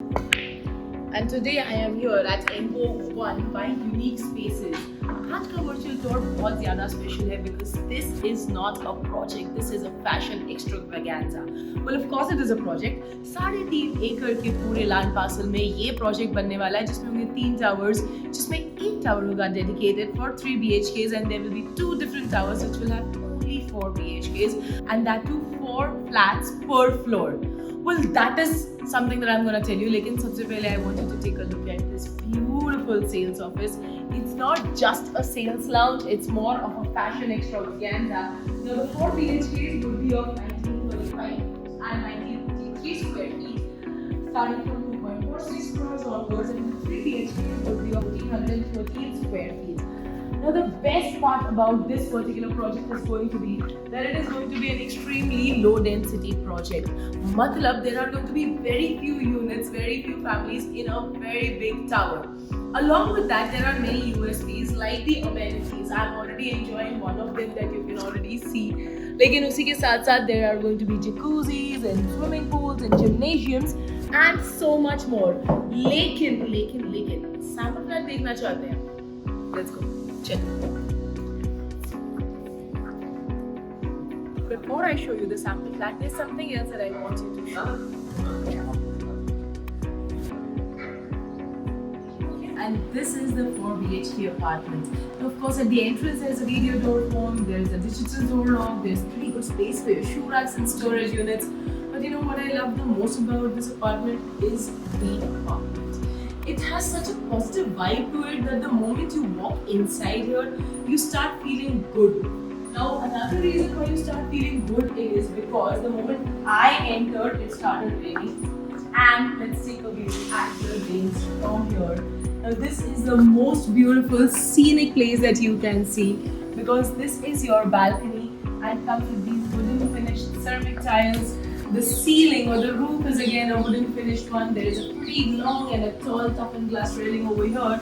And today I am here at Envo 1 by Unique Spaces. आज का virtual tour बहुत ज़्यादा स्पेशल है because this is not a project, this is a fashion extravaganza. Well, of course it is a project. 3.5 एकड़ के पूरे land parcel में ये प्रोजेक्ट बनने वाला है जिसमें होंगे 3 टावर्स, जिसमें एक टावर होगा dedicated for 3 BHKs and there will be 2 different towers which will have only 4 BHKs and that too 4 flats per floor. Well, that is something that I'm going to tell you. लेकिन सबसे पहले I want you to take a look at this beautiful sales office. It's not just a sales lounge, it's more of a fashion extravaganza. Now the 4 BHKs would be of 1925 and 1953 square feet, starting from 2.46 crores onwards, and the 3 BHKs would be of 1,313 square feet. Now the best part about this particular project is going to be that it is going to be an extremely low density project. Matlab, there are going to be very few units, very few families in a very big tower. Along with that, there are many USPs like the amenities. I'm already enjoying one of them that you can already see. लेकिन उसी के साथ साथ there are going to be jacuzzis and swimming pools and gymnasiums and so much more. लेकिन sample flat देखना चाहते हैं? Let's go. Check. Before I show you the sample flat, there's something else that I want you to show. And this is the 4 BHK apartment. Now, of course, at the entrance there's a video door phone, there's a digital door lock, there's pretty good space for your shoe racks and storage units. But you know what I love the most about this apartment is the apartment. It has such a positive vibe to it that the moment you walk inside here, you start feeling good. Now, another reason why you start feeling good is because the moment I entered, it started raining. And let's take a view at the rains from here. Now, this is the most beautiful scenic place that you can see because this is your balcony and comes with these wooden finished ceramic tiles. The ceiling or the roof is again a wooden finished one. There is a pretty long and a tall toughened glass railing over here.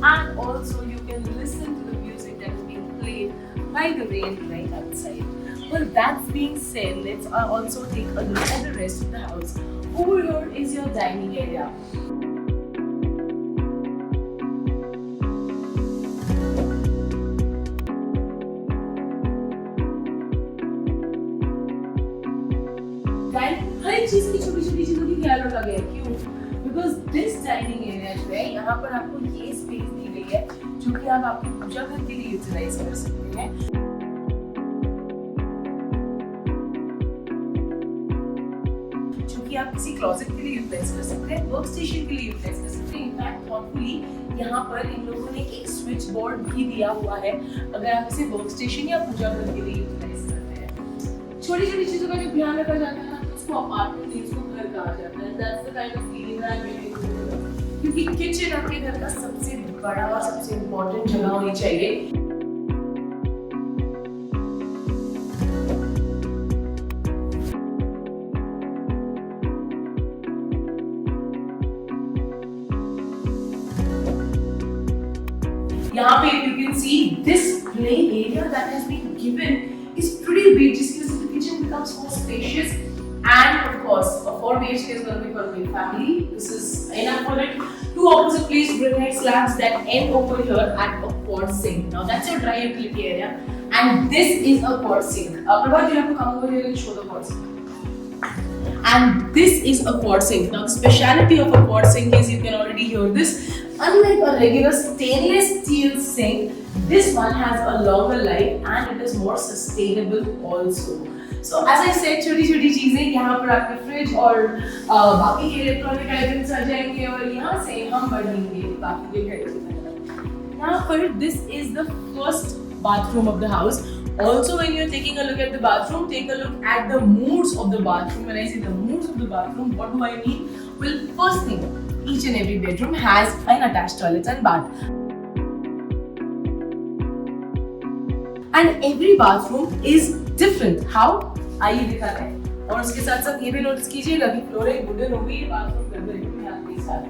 And also you can listen to the music that is being played by the rain right outside. Well, that's being said, let's also take a look at the rest of the house. Over here is your dining area. हर एक चीज की छोटी छोटी चीजों की ख्याल रखा गया है क्यों? बिकॉज दिस डाइनिंग एरिया जो है यहाँ पर आपको ये स्पेस दी गई है जो कि आप अपनी पूजा घर के लिए यूटिलाइज कर सकते हैं. जो कि आप किसी क्लोजेट के लिए यूटिलाइज कर सकते हैं, वर्क स्टेशन के लिए यूटिलाइज कर सकते हैं. इनफैक्ट थॉटफुली यहाँ पर इन लोगों ने एक स्विच बोर्ड भी दिया हुआ है अगर आप इसे वर्क स्टेशन या पूजा घर के लिए यूटिलाइज करते हैं. छोटी छोटी चीजों का जो ध्यान रखा जाता है उसको अपार्टमेंट नहीं, उसको घर कहा जाता है. That's the kind of feeling I am getting क्योंकि किचन आपके घर का सबसे बड़ा और सबसे इम्पोर्टेंट जगह होनी चाहिए. यहाँ पे you can see this play area that has been given is pretty big, जिसकी वजह से the kitchen becomes more spacious. And of course, a 4 BHK is going to be for a big family. This is enough for it. 2 opposite placed granite slabs that end over here at a quad sink. Now that's your dry utility area, and this is a quad sink. Prabhat, you have to come over here and show the quad sink. And this is a quad sink. Now the speciality of a quad sink is you can already hear this. Unlike a regular stainless steel sink, this one has a longer life and it is more sustainable also. So as I said, छोटी छोटी चीजें यहाँ पर आपके fridge और बाकी के electronic items आ जाएंगे और यहाँ से हम बढ़ेंगे बाकी के घर की तरफ. यहाँ पर this is the first bathroom of the house. Also, when you're taking a look at the bathroom, take a look at the moods of the bathroom. When I say the moods of the bathroom, what do I mean? Well, first thing, each and every bedroom has an attached toilet and bath. And every bathroom is different. How? आइए दिखाते हैं. और उसके साथ साथ ये भी notice कीजिएगा कि फ्लोरिंग वुडन होगी, बाथरूम गंदगी में आते ही सारे.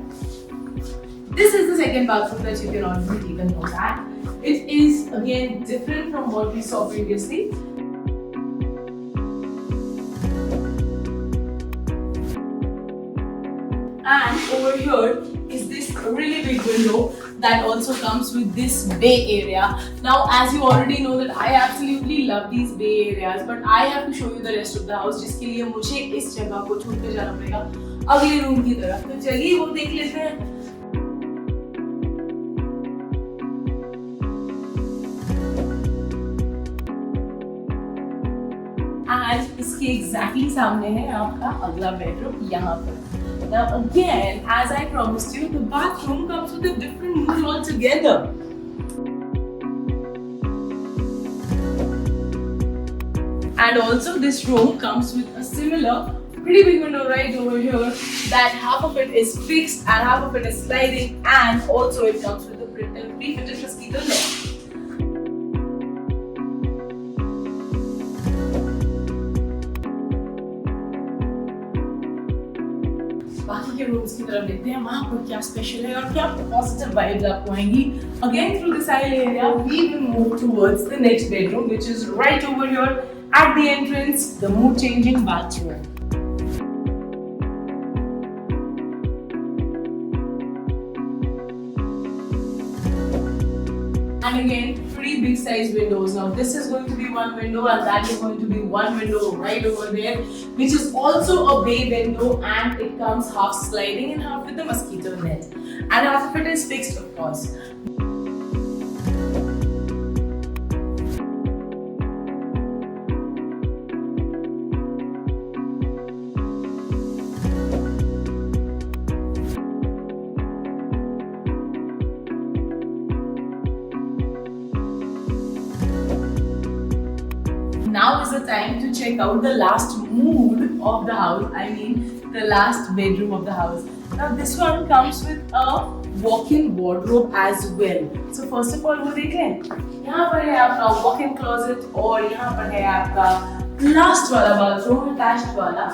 This is the second bathroom that you can already even know that. It is again different from what we saw previously. And over here is this really big window that also comes with this bay area. Now, as you already know that I absolutely love these bay areas, but I have to show you the rest of the house, जिसके लिए मुझे इस जगह को छोड़ के जाना पड़ेगा अगले रूम की तरफ. तो चलिए वो देख लेते हैं. And इसके exactly सामने है आपका अगला बेडरूम यहाँ पर. Now again, as I promised you, the bathroom comes with a different mood altogether. And also this room comes with a similar pretty big window right over here that half of it is fixed and half of it is sliding, and also it comes with a pre-fitted mosquito net. बाकी के rooms की तरफ देखते हैं वहाँ पर क्या special है और क्या पॉजिटिव वाइब्स आपको आएंगी. Again through this aisle area we will move towards the next bedroom, which is right over here at the entrance, the mood changing bathroom. And again, three big size windows. Now this is going to be one window and that is going to be one window right over there, which is also a bay window, and it comes half sliding and half with the mosquito net. And half of it is fixed, of course. Now is the time to check out the last mood of the house. I mean, the last bedroom of the house. Now this one comes with a walk-in wardrobe as well. So first of all, वो देख लें. यहाँ पर है आपका walk-in closet और यहाँ पर है आपका last वाला bathroom, attached वाला.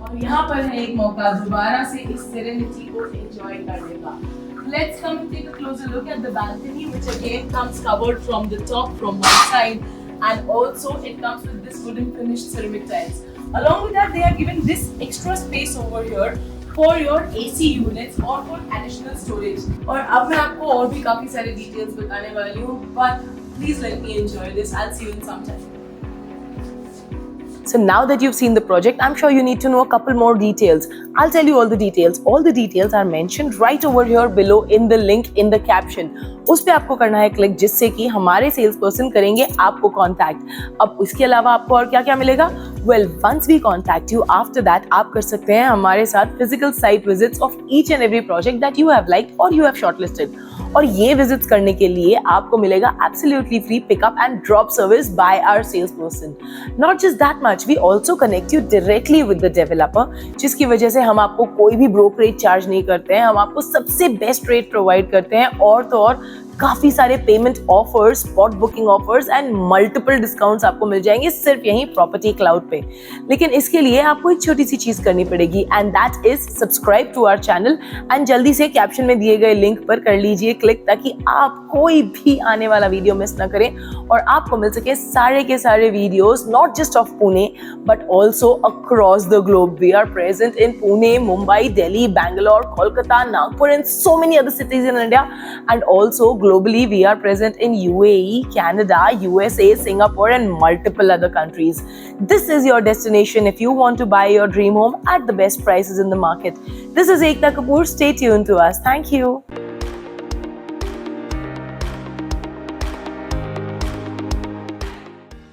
और यहाँ पर है एक मौका दोबारा से इस serenity को enjoy करने का. Let's come and take a closer look at the balcony, which again comes covered from the top from one side, and also it comes with this wooden finished ceramic tiles. Along with that, they are given this extra space over here for your AC units or for additional storage. और अब मैं आपको और भी काफी सारे details बताने वाली हूँ, but please let me enjoy this. I'll see you in some time. So now that you've seen the project, I'm sure you need to know a couple more details. I'll tell you all the details. All the details are mentioned right over here below in the link in the caption. उस पे आपको करना है click, जिससे कि हमारे sales person करेंगे आपको कांटेक्ट. अब इसके अलावा आपको और क्या क्या मिलेगा? Well, once we contact you, after that आप कर सकते हैं हमारे साथ physical site visits of each and every project that you have liked or you have shortlisted. और ये विजिट्स करने के लिए आपको मिलेगा absolutely free pickup and drop service by our salesperson. Not just that much, we also connect you directly with the developer, जिसकी वजह से हम आपको कोई भी ब्रोकरेज चार्ज नहीं करते हैं. हम आपको सबसे बेस्ट रेट प्रोवाइड करते हैं और तो और काफी सारे payment offers, spot booking offers and multiple discounts आपको मिल जाएंगे सिर्फ यहीं प्रॉपर्टी क्लाउड पे. लेकिन इसके लिए आपको एक छोटी सी चीज करनी पड़ेगी, and that is subscribe to our channel. And जल्दी से कैप्शन में दिए गए लिंक पर कर लीजिए क्लिक, ताकि आप कोई भी आने वाला वीडियो मिस ना करें और आपको मिल सके सारे के सारे videos, not just of Pune but also across the globe. We are present in Pune, Mumbai, Delhi, Bangalore, Kolkata, Nagpur and so many other cities in India, and also globally we are present in UAE, Canada, USA, Singapore and multiple other countries. This is your destination if you want to buy your dream home at the best prices in the market. This is Ekta Kapoor. Stay tuned to us. Thank you.